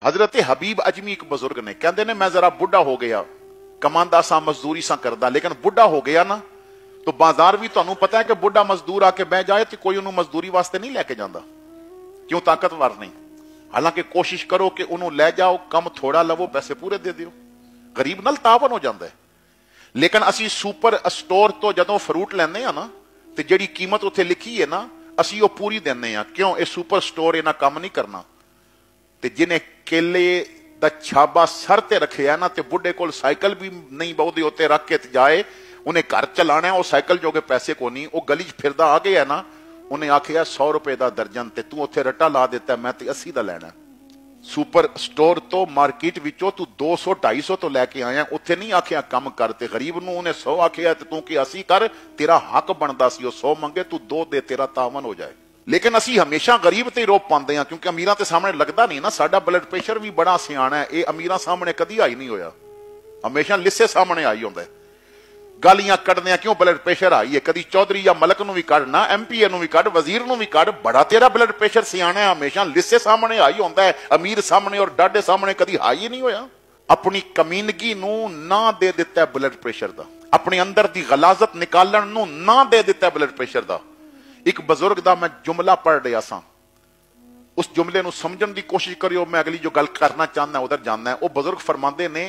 हजरत हबीब अजमी एक बुजुर्ग ने कहते ने मैं जरा बुढ़ा हो गया, कमांदा सा मजदूरी सा करदा, लेकिन बुढ़ा हो गया ना तो बाजार भी तुहानू पता है कि बुढ़ा मजदूर आके बह जाए तो कोई उन्होंने मजदूरी वास्ते नहीं लैके जाता, क्यों? ताकतवर नहीं। हालांकि कोशिश करो कि उन्होंने लै जाओ, कम थोड़ा लवो, पैसे पूरे दे दियो, गरीब नाल तावन हो जाता है। लेकिन असी सुपर स्टोर तो जदों फ्रूट लैंदे आ ना ते जिहड़ी कीमत उत्थे लिखी है ना असी वो पूरी देने आ, क्यों? ये सुपर स्टोर इन्हां काम नहीं करना। ते जिन्हें केले दा छाबा सर ते रखिया ना ते बुढ़े कोल साइकिल भी नहीं बहुते उत्ते रख के जाए, उन्हें घर चलाना है, वो साइकिल जोगे पैसे को नहीं, वो गली च फिरदा आ गया ना, उन्हें आखिया 100 रुपए का दर्जन ते तू उत्थे रट्टा ला देता, मैं ते 80 का लैना। सुपर स्टोर तो मार्केट विचों तू 200-250 तो लैके आया, उत्थे नहीं आखिया कम कर, ते गरीब नूं उन्हें 100 आखिया ते तू कि 80 कर, तेरा हक बनता सी, 100 मंगे तू 2 दे, तेरा तावन हो जाए। लेकिन असी हमेशा गरीब ते रोप पाते हैं, क्योंकि अमीरां ते सामने लगता नहीं ना, साडा ब्लड प्रेशर भी बड़ा सियाना है, ये अमीरां सामने कदी आई नहीं होया, हमेशा लिस्से सामने आई होंदा है। गालियां कढ़ने क्यों? ब्लड प्रेशर आई है, कदी चौधरी या मलक नूं भी कढ़ना, MP नूं भी कढ़, वजीर नूं भी कढ़, बड़ा तेरा ब्लड प्रेशर सियाना है, हमेशा लिस्से सामने आई होंदा है, अमीर सामने और डाडे सामने कदी आई ही नहीं होया। अपनी कमीनगी नूं ना दे दिता है ब्लड प्रेशर दा, अपने अंदर दी गलाजत निकालन नूं ना दे दिता है ब्लड प्रेशर दा। एक बुजुर्ग दा मैं जुमला पढ़ रहा सा, उस जुमले नूं समझण दी कोशिश करियो, मैं अगली जो गल करना चाहना उधर जाना है। वो बुजुर्ग फरमाते ने,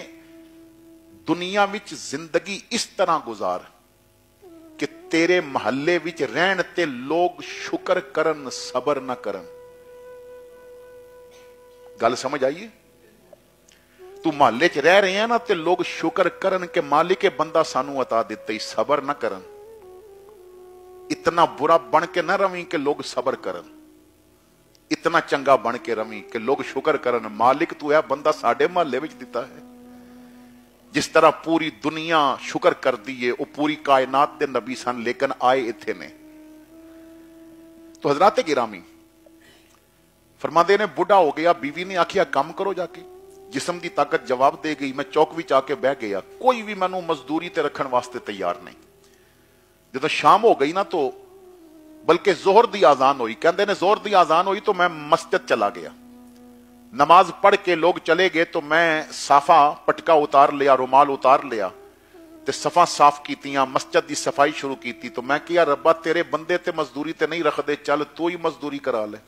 दुनिया विच जिंदगी इस तरह गुजार कि तेरे महल्ले विच रहन ते लोग शुक्र करन, सबर ना करन। गल समझ आइए? तू महल्ले च रह रहे हैं ना ते लोग शुक्र करन के मालिक के बंदा सानू अता दिते, सबर ना करन। इतना बुरा बन के ना रवी कि लोग सबर करन, इतना चंगा बन के रवी कि लोग शुक्र करन, मालिक तू है बंदा साडे महल्ले विच दिता है। जिस तरह पूरी दुनिया शुक्र कर दी है, वो पूरी कायनात दे नबी सन, लेकिन आए इत्थे ने। तो हजरात गिरामी फरमाते ने, बुढ़ा हो गया, बीवी ने आखिया काम करो जाके, जिस्म की ताकत जवाब दे गई, मैं चौक विच आके बह गया, कोई भी मैनू मजदूरी ते रखण वास्ते तैयार नहीं। जो शाम हो गई ना तो बल्कि जोहर दी आजान हुई, कहते ने जोहर दी आजान हुई तो मैं मस्जिद चला गया, नमाज पढ़ के लोग चले गए तो मैं साफा पटका उतार लिया, रुमाल उतार लिया ते सफा साफ कीतियां, मस्जिद की सफाई शुरू की। तो मैं किया, रब्बा तेरे बंदे ते मजदूरी ते नहीं रखदे, चल तू ही मजदूरी करा ले।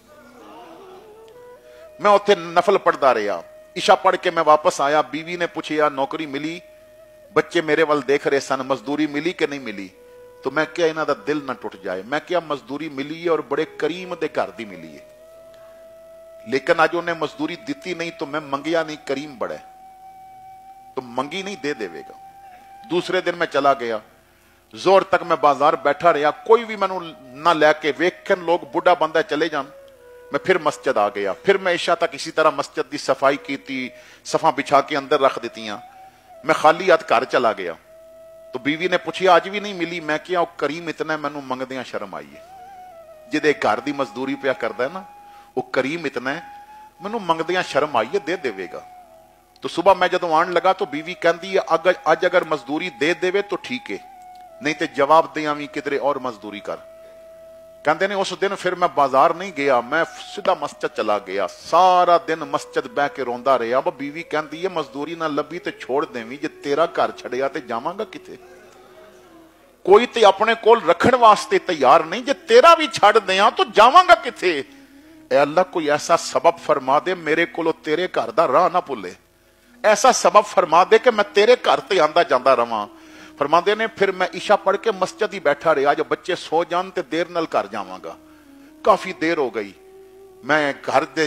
मैं उत्थे नफल पढ़ता रहा, इशा पढ़ के मैं वापस आया, बीवी ने पूछा नौकरी मिली, बच्चे मेरे वाल देख रहे सन, मजदूरी मिली कि नहीं मिली? तो मैं क्या इन्हां दा दिल ना टुट जाए। मैं क्या मजदूरी मिली है और बड़े करीम दे घर दी मिली है, लेकिन अज उन्हें मजदूरी दी नहीं तो मैं मंगिया नहीं, करीम बड़ा है तो मंगी नहीं, दे देवेगा। दूसरे दिन मैं चला गया, जोर तक मैं बाजार बैठा रहा, कोई भी मैनू ना लैके वेखन, लोग बुढ़ा बंदा चले जान। मैं फिर मस्जिद आ गया, फिर मैं इशा तक इसी तरह मस्जिद की सफाई की, सफा बिछा के अंदर रख दी। मैं खाली हाथ घर चला गया तो बीवी ने पूछा अज भी नहीं मिली? मैं क्या करीम इतना मैनू मंगदियां शर्म आई है, जिदे घर की मजदूरी पिया करदा है ना वो करीम इतना है, मैनू मंगदियां शर्म आई है, दे देवेगा। तो सुबह मैं जदों आन लगा तो बीवी कहती है अज अगर मजदूरी दे देवे तो ठीक है, नहीं तो जवाब दे आवी किधरे और मजदूरी कर। कहते ने उस दिन फिर मैं बाजार नहीं गया, मैं सीधा मस्जिद चला गया, सारा दिन मस्जिद बह के रोंदा रहा। बीवी कहती है मजदूरी ना लभी तो छोड़ देवी, जे तेरा घर छड़िया तो जावांगा किथे, कोई ते अपने कोल रखण वास्ते तैयार नहीं, जे तेरा भी छड़ दिया तो जावांगा किथे। ए अल्लाह कोई ऐसा सबब फरमा दे मेरे को तेरे घर का राह ना भुले, ऐसा सबब फरमा दे कि मैं तेरे घर ते आंदा जांदा रवां। फरमाते ने फिर मैं इशा पढ़ के मस्जिद ही बैठा रहा, जब बच्चे सो जान ते देर नाल घर जावांगा। काफी देर हो गई, मैं घर दे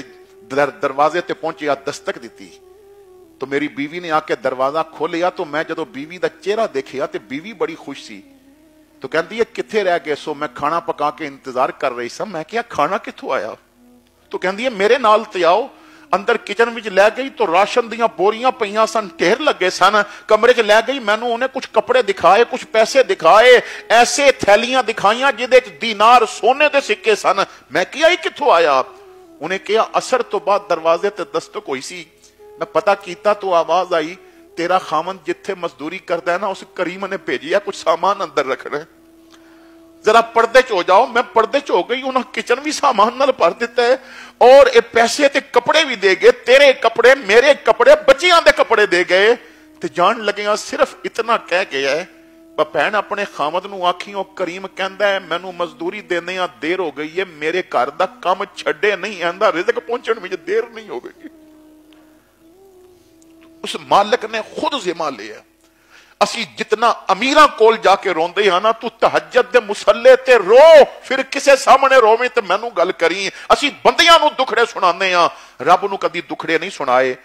दरवाजे ते पहुंचिया, दस्तक दी तो मेरी बीवी ने आके दरवाजा खोलिया। तो मैं जदों बीवी का चेहरा देखिया तो बीवी बड़ी खुश सी, तो कहती है किथे रह गए सो? मैं खाना पका के इंतजार कर रही सा। मैं क्या खाना किथों आया? तो कहती है मेरे नाल ते आओ। अंदर किचन विच लै गई तो राशन दियां बोरियां पईयां सन, ढेर लगे सन। कमरे च लै गई, मैनू उन्हें कुछ कपड़े दिखाए, कुछ पैसे दिखाए, ऐसे थैलियां दिखाइयां जिहदे च दीनार सोने दे सिक्के सन। मैं किया ही किथों आया? उन्हें कहा असर तो बाद दरवाजे ते दस्तक हुई सी, मैं पता किया तो आवाज आई तेरा खामन जिथे मजदूरी करता है ना उस करीम ने भेजिया कुछ सामान अंदर रखना। जरा पर्दे च हो जाओ। मैं पर्दे च हो गई, उन्होंने किचन भी सामान नाल भर दिता है और ये पैसे ते कपड़े भी दे गए, तेरे कपड़े, मेरे कपड़े, बच्चियां दे कपड़े दे गए। ते जान लगे सिर्फ इतना कह गया है, भैन अपने खामद नूं आखी, ओ करीम कहंदा है मैनू मजदूरी देने देर हो गई है, मेरे घर दा काम छड्डे नहीं, आंदा रिज़्क पहुंचण विच देर नहीं होगी। उस मालिक ने खुद जिम्मा लिया। असी जितना अमीरां कोल जाके रोंदे हां ना, तू तहज्जुद दे मुसल्ले ते रो, फिर किसे सामने रोवे ते मैनू गल करी। असी बंदियां नू दुखड़े सुनाने हां, रब नू कदी दुखड़े नहीं सुनाए।